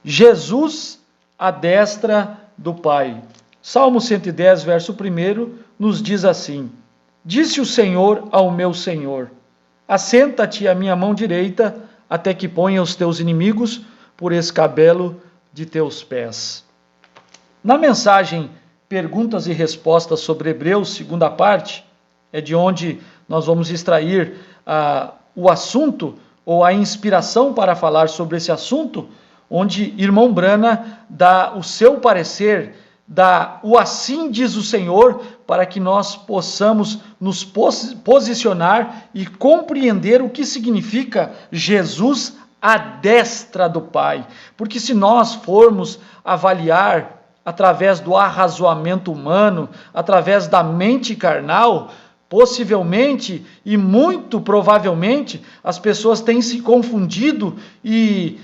Jesus à destra do Pai. Salmo 110, verso 1, nos diz assim: Disse o Senhor ao meu Senhor: Assenta-te à minha mão direita, até que ponha os teus inimigos por escabelo de teus pés. Na mensagem Perguntas e Respostas sobre Hebreus, segunda parte, é de onde nós vamos extrair o assunto, ou a inspiração para falar sobre esse assunto, onde irmão Brana dá o seu parecer, dá o assim diz o Senhor, para que nós possamos nos posicionar e compreender o que significa Jesus à destra do Pai. Porque se nós formos avaliar através do arrazoamento humano, através da mente carnal, possivelmente e muito provavelmente as pessoas têm se confundido e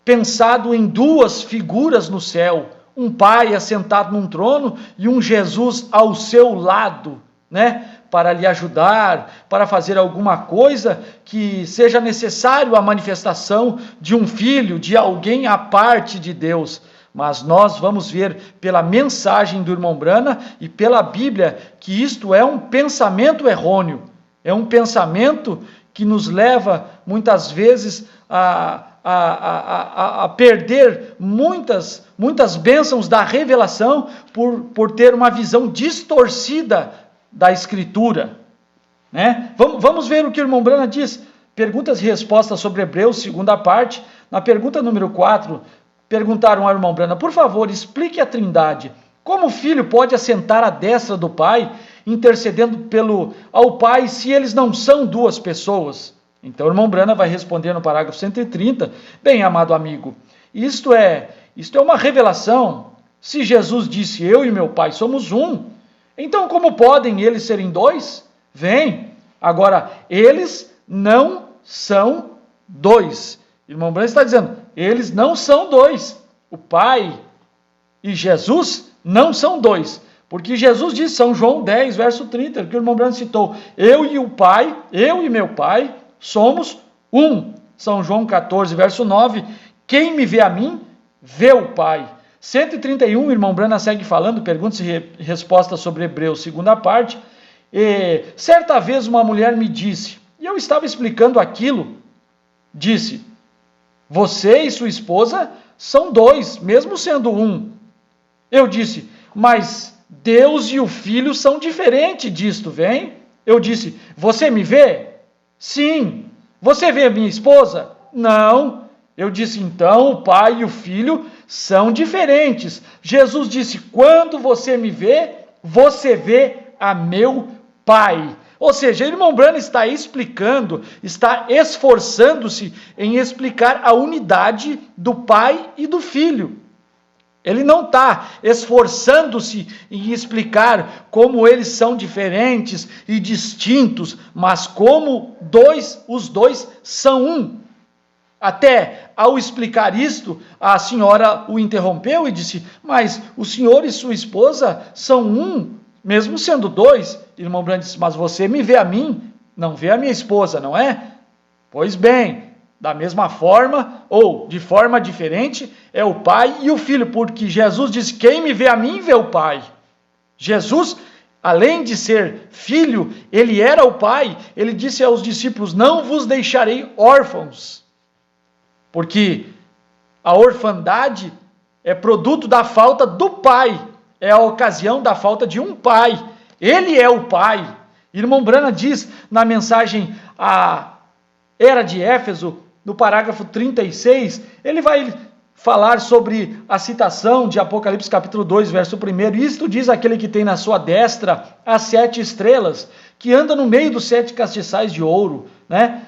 pensado em duas figuras no céu, um Pai assentado num trono e um Jesus ao seu lado, né? Para lhe ajudar, para fazer alguma coisa que seja necessário a manifestação de um filho, de alguém à parte de Deus. Mas nós vamos ver pela mensagem do irmão Brana e pela Bíblia que isto é um pensamento errôneo, é um pensamento que nos leva muitas vezes a perder muitas bênçãos da revelação por ter uma visão distorcida da Escritura, né? Vamos ver o que o irmão Brana diz. Perguntas e respostas sobre Hebreus, segunda parte. Na pergunta número 4, perguntaram ao irmão Brana: por favor, explique a Trindade. Como o Filho pode assentar à destra do Pai, intercedendo ao Pai, se eles não são duas pessoas? Então o irmão Brana vai responder no parágrafo 130, bem, amado amigo, isto é uma revelação. Se Jesus disse, eu e meu Pai somos um, então como podem eles serem dois? Vem, agora, eles não são dois. O irmão Brana está dizendo, eles não são dois. O Pai e Jesus não são dois. Porque Jesus disse, São João 10, verso 30, que o irmão Brana citou, eu e o Pai, eu e meu Pai, somos um. São João 14, verso 9, quem me vê a mim, vê o Pai. 131, o irmão Brana segue falando, perguntas e respostas sobre Hebreus, segunda parte. Certa vez uma mulher me disse, e eu estava explicando aquilo, disse, você e sua esposa são dois, mesmo sendo um. Eu disse, mas Deus e o Filho são diferentes disto, vem? Eu disse, você me vê? Sim. Você vê a minha esposa? Não. Eu disse, então o Pai e o Filho são diferentes. Jesus disse, quando você me vê, você vê a meu Pai. Ou seja, o irmão Brana está explicando, está esforçando-se em explicar a unidade do Pai e do Filho. Ele não está esforçando-se em explicar como eles são diferentes e distintos, mas como os dois são um. Até ao explicar isto, a senhora o interrompeu e disse, mas o senhor e sua esposa são um, mesmo sendo dois. O irmão Brana disse, mas você me vê a mim, não vê a minha esposa, não é? Pois bem, da mesma forma, ou de forma diferente, é o Pai e o Filho, porque Jesus disse, quem me vê a mim, vê o Pai. Jesus, além de ser Filho, ele era o Pai. Ele disse aos discípulos, não vos deixarei órfãos, porque a orfandade é produto da falta do Pai, é a ocasião da falta de um Pai. Ele é o Pai. Irmão Brana diz na mensagem à Era de Éfeso, no parágrafo 36, ele vai falar sobre a citação de Apocalipse capítulo 2, verso 1. Isto diz aquele que tem na sua destra as 7 estrelas, que anda no meio dos 7 castiçais de ouro, né?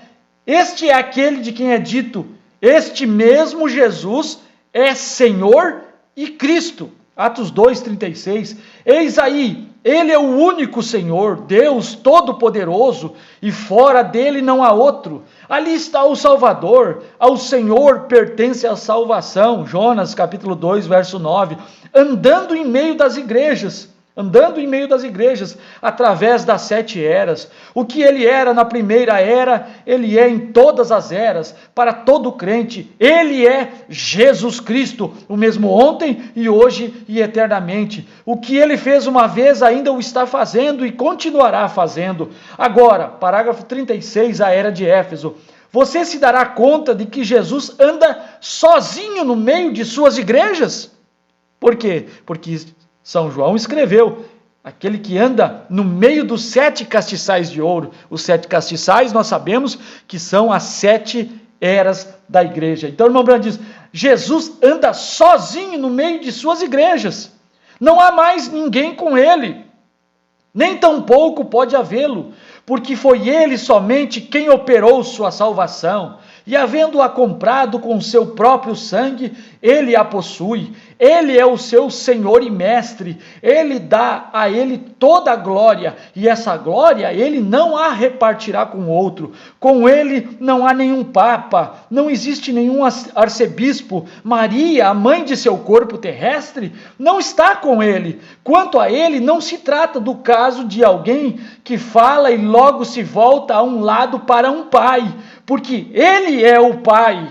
Este é aquele de quem é dito, este mesmo Jesus é Senhor e Cristo. Atos 2, 36. Eis aí, ele é o único Senhor, Deus Todo-Poderoso, e fora dele não há outro. Ali está o Salvador, ao Senhor pertence a salvação. Jonas, capítulo 2, verso 9. Andando em meio das igrejas, andando em meio das igrejas, através das 7 eras. O que ele era na primeira era, ele é em todas as eras, para todo crente. Ele é Jesus Cristo, o mesmo ontem e hoje e eternamente. O que ele fez uma vez, ainda o está fazendo e continuará fazendo. Agora, parágrafo 36, a era de Éfeso. Você se dará conta de que Jesus anda sozinho no meio de suas igrejas? Por quê? Porque São João escreveu, aquele que anda no meio dos 7 castiçais de ouro. Os 7 castiçais nós sabemos que são as 7 eras da igreja. Então o irmão Branham diz, Jesus anda sozinho no meio de suas igrejas. Não há mais ninguém com ele, nem tampouco pode havê-lo, porque foi ele somente quem operou sua salvação, e havendo-a comprado com seu próprio sangue, ele a possui. Ele é o seu Senhor e Mestre, ele dá a ele toda a glória, e essa glória ele não a repartirá com outro. Com ele não há nenhum papa, não existe nenhum arcebispo. Maria, a mãe de seu corpo terrestre, não está com ele. Quanto a ele, não se trata do caso de alguém que fala e logo se volta a um lado para um pai, porque ele é o pai.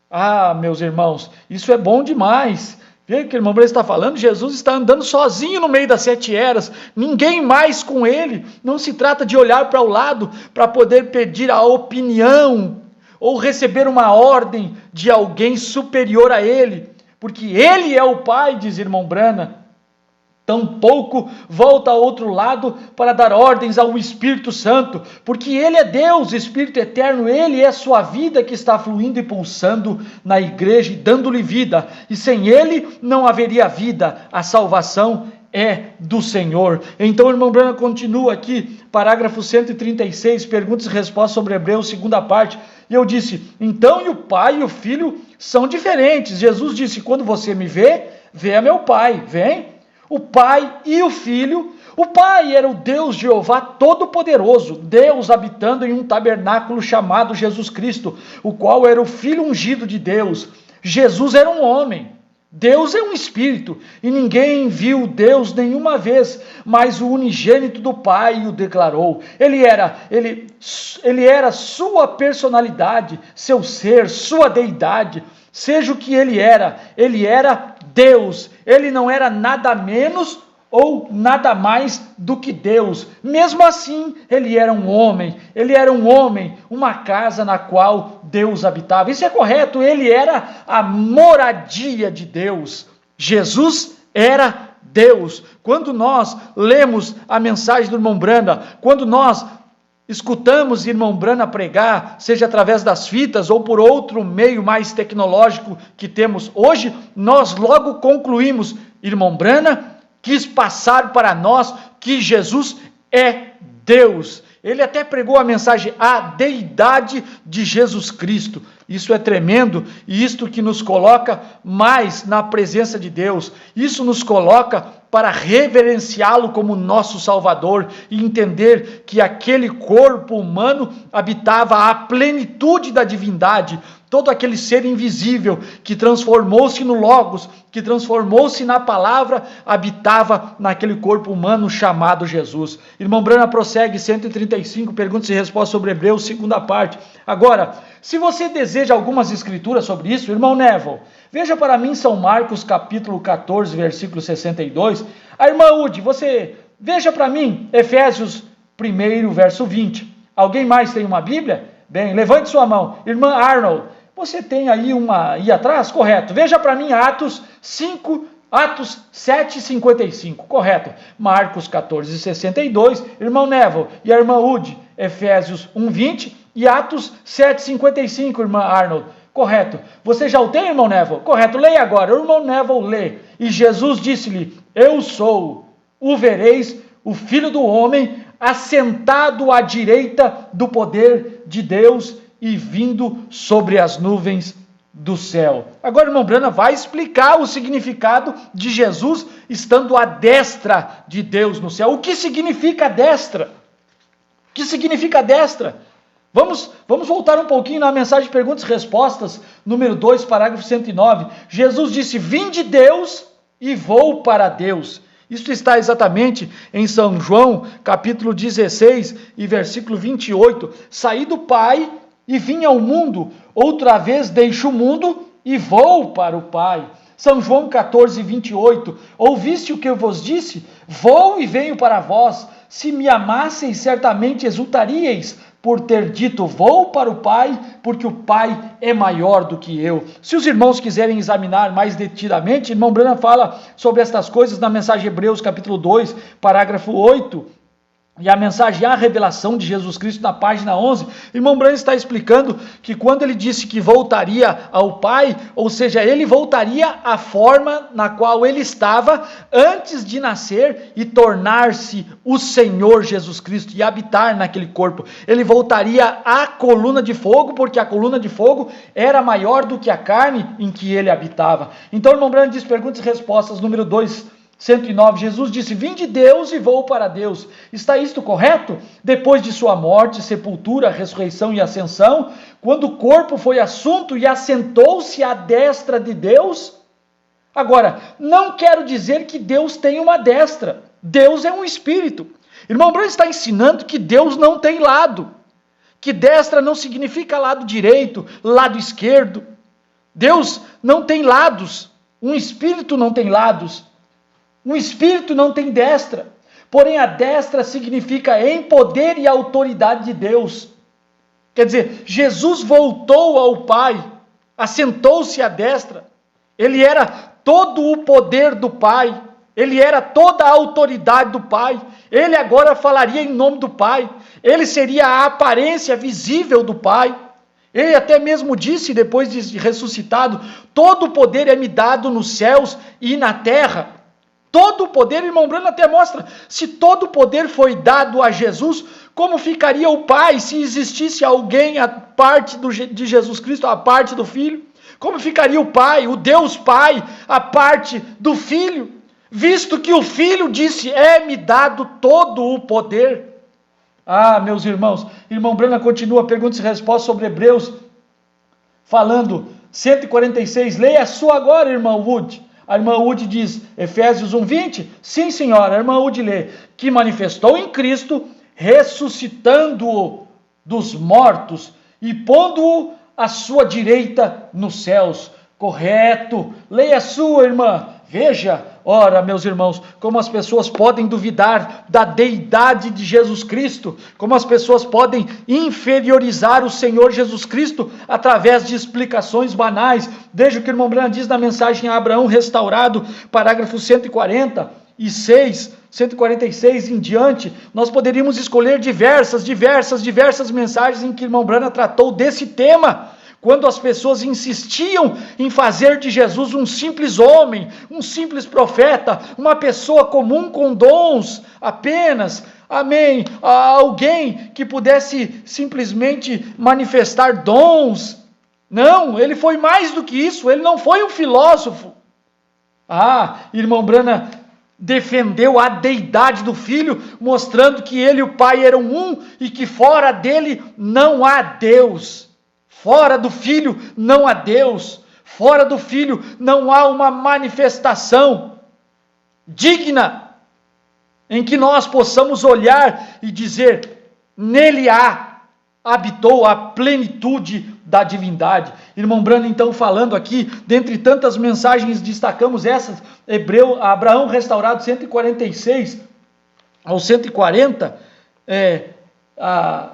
Ah, meus irmãos, isso é bom demais. Vê o que o irmão Branham está falando? Jesus está andando sozinho no meio das 7 eras, ninguém mais com ele. Não se trata de olhar para o lado para poder pedir a opinião ou receber uma ordem de alguém superior a ele, porque ele é o pai, diz irmão Branham. Tampouco volta ao outro lado para dar ordens ao Espírito Santo, porque ele é Deus, Espírito eterno, ele é sua vida que está fluindo e pulsando na igreja e dando-lhe vida, e sem ele não haveria vida. A salvação é do Senhor. Então o irmão Branham continua aqui, parágrafo 136, perguntas e respostas sobre Hebreus, segunda parte, e eu disse, então e o pai e o filho são diferentes. Jesus disse, quando você me vê, vê a meu pai, vem. O pai e o filho. O pai era o Deus Jeová Todo-Poderoso, Deus habitando em um tabernáculo chamado Jesus Cristo, o qual era o Filho ungido de Deus. Jesus era um homem, Deus é um espírito, e ninguém viu Deus nenhuma vez, mas o unigênito do Pai o declarou. Ele era sua personalidade, seu ser, sua deidade. Seja o que ele era Deus, ele não era nada menos ou nada mais do que Deus. Mesmo assim, ele era um homem, uma casa na qual Deus habitava. Isso é correto, ele era a moradia de Deus. Jesus era Deus. Quando nós lemos a mensagem do irmão Branham, quando nós escutamos irmão Branham pregar, seja através das fitas ou por outro meio mais tecnológico que temos hoje, nós logo concluímos, irmão Branham quis passar para nós que Jesus é Deus. Ele até pregou a mensagem, a deidade de Jesus Cristo. Isso é tremendo, e isto que nos coloca mais na presença de Deus. Isso nos coloca para reverenciá-lo como nosso Salvador e entender que aquele corpo humano habitava a plenitude da divindade, todo aquele ser invisível que transformou-se no Logos, que transformou-se na palavra, habitava naquele corpo humano chamado Jesus. Irmão Branham prossegue, 135, perguntas e respostas sobre Hebreus, segunda parte. Agora, se você deseja algumas escrituras sobre isso, irmão Neville, veja para mim São Marcos capítulo 14, versículo 62. A irmã Udi, você veja para mim Efésios 1, verso 20. Alguém mais tem uma Bíblia? Bem, levante sua mão. Irmã Arnold, você tem aí uma aí atrás? Correto. Veja para mim Atos 7:55, correto. Marcos 14:62, irmão Neville e a irmã Udi, Efésios 1:20 e Atos 7:55, irmã Arnold. Correto. Você já o tem, irmão Neville? Correto. Leia agora. O irmão Neville lê. E Jesus disse-lhe, eu sou, o vereis, o Filho do Homem, assentado à direita do poder de Deus e vindo sobre as nuvens do céu. Agora o irmão Branham vai explicar o significado de Jesus estando à destra de Deus no céu. O que significa destra? O que significa destra? Vamos voltar um pouquinho na mensagem de perguntas e respostas, número 2, parágrafo 109. Jesus disse, vinde Deus e vou para Deus. Isso está exatamente em São João, capítulo 16 e versículo 28. Saí do Pai e vim ao mundo, outra vez deixo o mundo e vou para o Pai. São João 14, 28. Ouviste o que eu vos disse? Vou e venho para vós. Se me amasseis, certamente exultaríeis por ter dito, vou para o Pai, porque o Pai é maior do que eu. Se os irmãos quiserem examinar mais detidamente, irmão Branham fala sobre estas coisas na mensagem Hebreus, capítulo 2, parágrafo 8, e a mensagem A Revelação de Jesus Cristo na página 11, irmão Branham está explicando que quando ele disse que voltaria ao Pai, ou seja, ele voltaria à forma na qual ele estava antes de nascer e tornar-se o Senhor Jesus Cristo e habitar naquele corpo. Ele voltaria à coluna de fogo, porque a coluna de fogo era maior do que a carne em que ele habitava. Então, irmão Branham diz, perguntas e respostas, número 2:109, Jesus disse, vim de Deus e vou para Deus. Está isto correto? Depois de sua morte, sepultura, ressurreição e ascensão, quando o corpo foi assunto e assentou-se à destra de Deus? Agora, não quero dizer que Deus tem uma destra. Deus é um espírito. Irmão Branham está ensinando que Deus não tem lado. Que destra não significa lado direito, lado esquerdo. Deus não tem lados. Um espírito não tem lados. Um espírito não tem destra, porém a destra significa em poder e autoridade de Deus. Quer dizer, Jesus voltou ao Pai, assentou-se à destra, ele era todo o poder do Pai, ele era toda a autoridade do Pai, ele agora falaria em nome do Pai, ele seria a aparência visível do Pai. Ele até mesmo disse, depois de ressuscitado, todo o poder é me dado nos céus e na terra. Todo o poder, irmão Branham até mostra, se todo o poder foi dado a Jesus, como ficaria o Pai se existisse alguém a parte de Jesus Cristo, a parte do Filho? Como ficaria o Pai, o Deus Pai, a parte do Filho? Visto que o Filho disse, é-me dado todo o poder. Ah, meus irmãos, irmão Branham continua, perguntas e respostas sobre Hebreus, falando, 146, leia a sua agora, irmão Wood. A irmã Wood diz, Efésios 1:20, sim senhora, a irmã Wood lê, que manifestou em Cristo, ressuscitando-o dos mortos e pondo-o à sua direita nos céus. Correto, leia a sua, irmã. Veja, ora, meus irmãos, como as pessoas podem duvidar da deidade de Jesus Cristo, como as pessoas podem inferiorizar o Senhor Jesus Cristo através de explicações banais. Veja o que o irmão Branham diz na mensagem a Abraão restaurado, parágrafo 146 em diante. Nós poderíamos escolher diversas mensagens em que o irmão Branham tratou desse tema. Quando as pessoas insistiam em fazer de Jesus um simples homem, um simples profeta, uma pessoa comum com dons apenas, amém, alguém que pudesse simplesmente manifestar dons. Não, ele foi mais do que isso, ele não foi um filósofo. Irmão Branham defendeu a deidade do Filho, mostrando que ele e o Pai eram um e que fora dele não há Deus. Fora do Filho não há Deus, fora do Filho não há uma manifestação digna em que nós possamos olhar e dizer, nele habitou a plenitude da divindade. Irmão Branham então falando aqui, dentre tantas mensagens destacamos essas, Abraão restaurado 146 ao 140, há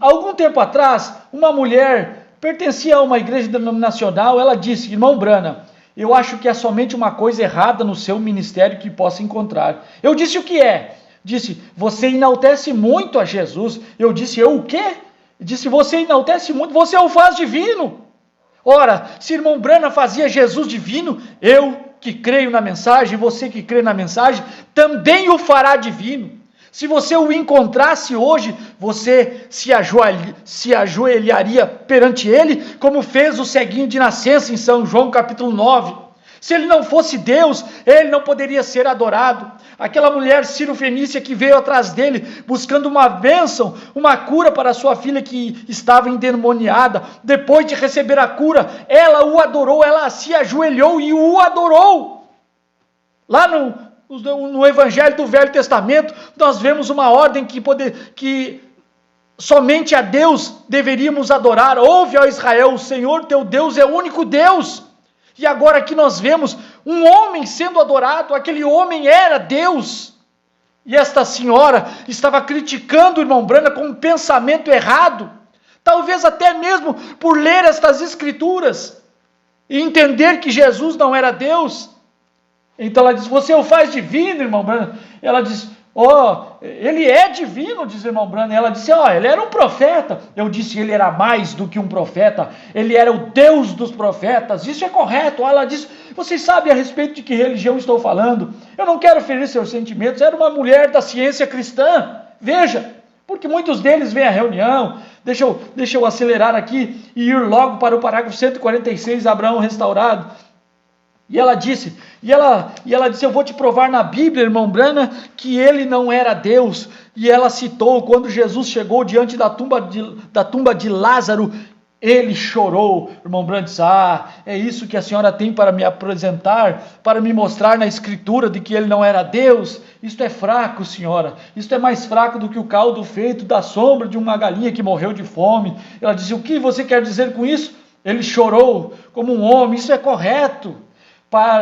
algum tempo atrás, uma mulher pertencia a uma igreja denominacional, ela disse, irmão Branham, eu acho que é somente uma coisa errada no seu ministério que possa encontrar. Eu disse, o que é? Disse, você enaltece muito a Jesus. Eu disse, eu o quê? Disse, você enaltece muito, você o faz divino. Ora, se irmão Branham fazia Jesus divino, eu que creio na mensagem, você que crê na mensagem, também o fará divino. Se você o encontrasse hoje, você se ajoelharia perante ele, como fez o ceguinho de nascença em São João capítulo 9. Se ele não fosse Deus, ele não poderia ser adorado. Aquela mulher cirofenícia que veio atrás dele, buscando uma bênção, uma cura para sua filha que estava endemoniada. Depois de receber a cura, ela o adorou, ela se ajoelhou e o adorou. Lá no Evangelho do Velho Testamento, nós vemos uma ordem que somente a Deus deveríamos adorar. Ouve, ó Israel, o Senhor teu Deus é o único Deus. E agora aqui nós vemos um homem sendo adorado, aquele homem era Deus. E esta senhora estava criticando o irmão Branham com um pensamento errado, talvez até mesmo por ler estas escrituras e entender que Jesus não era Deus. Então ela diz, você o faz divino, irmão Branham. Ela diz, ele é divino, diz o irmão Branham. Ela disse, ele era um profeta. Eu disse, ele era mais do que um profeta, ele era o Deus dos profetas, isso é correto. Ela disse, vocês sabem a respeito de que religião estou falando? Eu não quero ferir seus sentimentos, era uma mulher da ciência cristã, veja, porque muitos deles vêm à reunião. Deixa eu acelerar aqui e ir logo para o parágrafo 146, Abraão restaurado. E ela disse, eu vou te provar na Bíblia, irmão Branham, que ele não era Deus. E ela citou, quando Jesus chegou diante da tumba de Lázaro, ele chorou. Irmão Branham disse, é isso que a senhora tem para me apresentar, para me mostrar na escritura de que ele não era Deus? Isto é fraco, senhora, isto é mais fraco do que o caldo feito da sombra de uma galinha que morreu de fome. Ela disse, o que você quer dizer com isso? Ele chorou como um homem, isso é correto,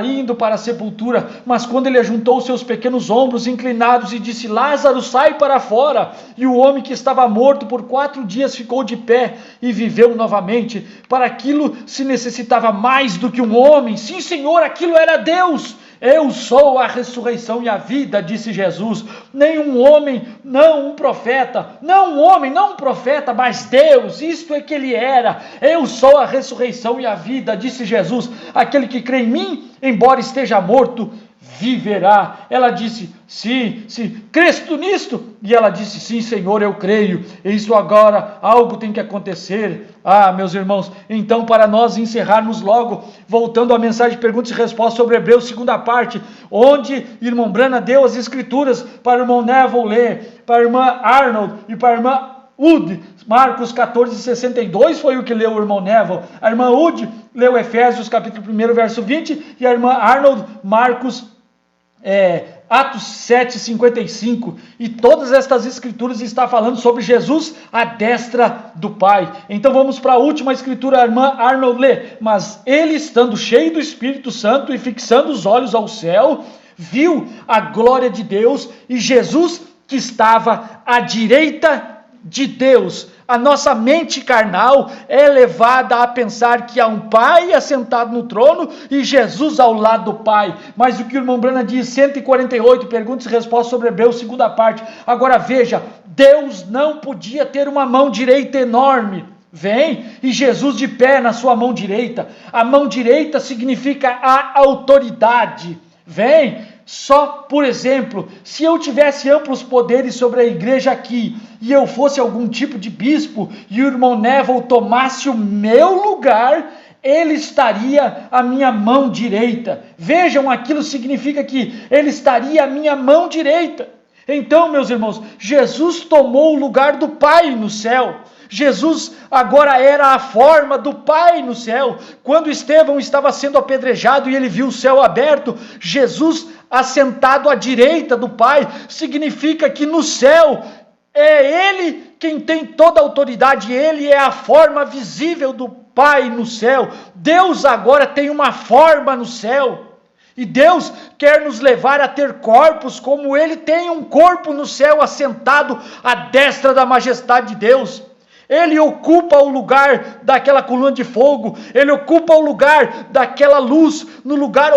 indo para a sepultura, mas quando ele ajuntou os seus pequenos ombros inclinados e disse, Lázaro, sai para fora, e o homem que estava morto por 4 dias ficou de pé e viveu novamente. Para aquilo se necessitava mais do que um homem. Sim, Senhor, aquilo era Deus. Eu sou a ressurreição e a vida, disse Jesus. Nem um homem, não um profeta, não um homem, não um profeta, mas Deus, isto é que ele era. Eu sou a ressurreição e a vida, disse Jesus. Aquele que crê em mim, embora esteja morto, viverá. Ela disse, sim, crês tu nisto? E ela disse, sim, Senhor, eu creio. Isso agora, algo tem que acontecer. Meus irmãos, então para nós encerrarmos logo, voltando à mensagem de perguntas e respostas sobre Hebreus, segunda parte, onde irmão Branham deu as escrituras para o irmão Neville ler, para a irmã Arnold e para a irmã Wood, Marcos 14:62 foi o que leu o irmão Neville. A irmã Wood leu Efésios capítulo 1, verso 20, e a irmã Arnold, Marcos, Atos 7:55, e todas estas escrituras estão falando sobre Jesus à destra do Pai. Então vamos para a última escritura, a irmã Arnold lê, mas ele, estando cheio do Espírito Santo e fixando os olhos ao céu, viu a glória de Deus e Jesus que estava à direita de Deus. A nossa mente carnal é levada a pensar que há um Pai assentado no trono e Jesus ao lado do Pai. Mas o que o irmão Branham diz, 148, perguntas e respostas sobre Hebreus, segunda parte. Agora veja, Deus não podia ter uma mão direita enorme. Vem, e Jesus de pé na sua mão direita. A mão direita significa a autoridade. Vem. Só, por exemplo, se eu tivesse amplos poderes sobre a igreja aqui, e eu fosse algum tipo de bispo, e o irmão Neville tomasse o meu lugar, ele estaria à minha mão direita. Vejam, aquilo significa que ele estaria à minha mão direita. Então, meus irmãos, Jesus tomou o lugar do Pai no céu. Jesus agora era a forma do Pai no céu. Quando Estevão estava sendo apedrejado e ele viu o céu aberto, Jesus assentado à direita do Pai, significa que no céu é Ele quem tem toda a autoridade, Ele é a forma visível do Pai no céu. Deus agora tem uma forma no céu. E Deus quer nos levar a ter corpos como Ele tem um corpo no céu, assentado à destra da majestade de Deus. Ele ocupa o lugar daquela coluna de fogo, ele ocupa o lugar daquela luz, no lugar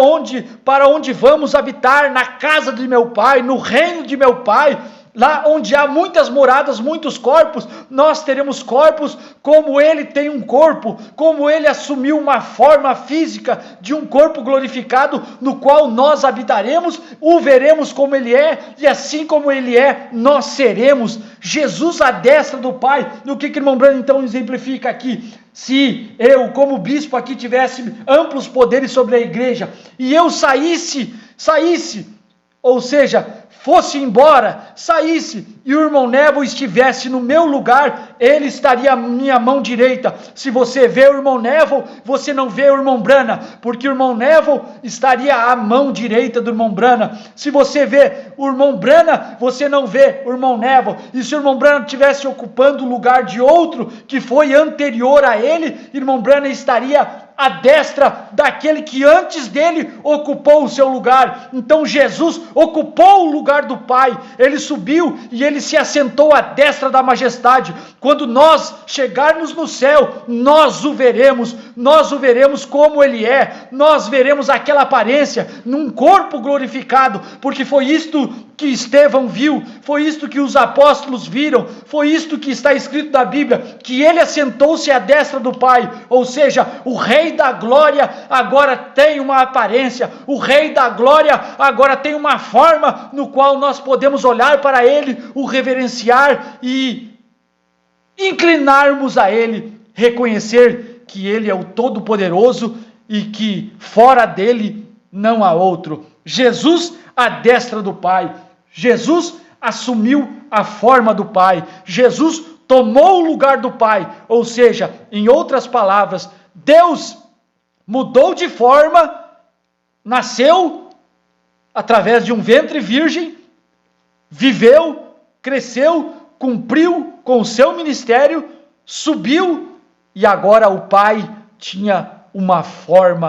para onde vamos habitar, na casa de meu Pai, no reino de meu Pai. Lá onde há muitas moradas, muitos corpos, nós teremos corpos como ele tem um corpo, como ele assumiu uma forma física de um corpo glorificado, no qual nós habitaremos, o veremos como ele é, e assim como ele é, nós seremos. Jesus à destra do Pai. O que o irmão Branham então exemplifica aqui? Se eu, como bispo aqui, tivesse amplos poderes sobre a igreja, e eu saísse, ou seja, fosse embora, saísse, e o irmão Neville estivesse no meu lugar, ele estaria à minha mão direita. Se você vê o irmão Neville, você não vê o irmão Branham, porque o irmão Neville estaria à mão direita do irmão Branham. Se você vê o irmão Branham, você não vê o irmão Neville. E se o irmão Branham estivesse ocupando o lugar de outro que foi anterior a ele, irmão Branham estaria à destra daquele que antes dele ocupou o seu lugar. Então Jesus ocupou o lugar do Pai, ele subiu e ele se assentou à destra da majestade. Quando nós chegarmos no céu, nós o veremos como ele é, nós veremos aquela aparência num corpo glorificado, porque foi isto que Estevão viu, foi isto que os apóstolos viram, foi isto que está escrito na Bíblia, que ele assentou-se à destra do Pai, ou seja, o Rei da Glória agora tem uma aparência, o Rei da Glória agora tem uma forma no qual nós podemos olhar para ele, o reverenciar e inclinarmos a ele, reconhecer que ele é o Todo-Poderoso e que fora dele não há outro. Jesus à destra do Pai, Jesus assumiu a forma do Pai, Jesus tomou o lugar do Pai, ou seja, em outras palavras, Deus mudou de forma, nasceu através de um ventre virgem, viveu, cresceu, cumpriu com o seu ministério, subiu e agora o Pai tinha uma forma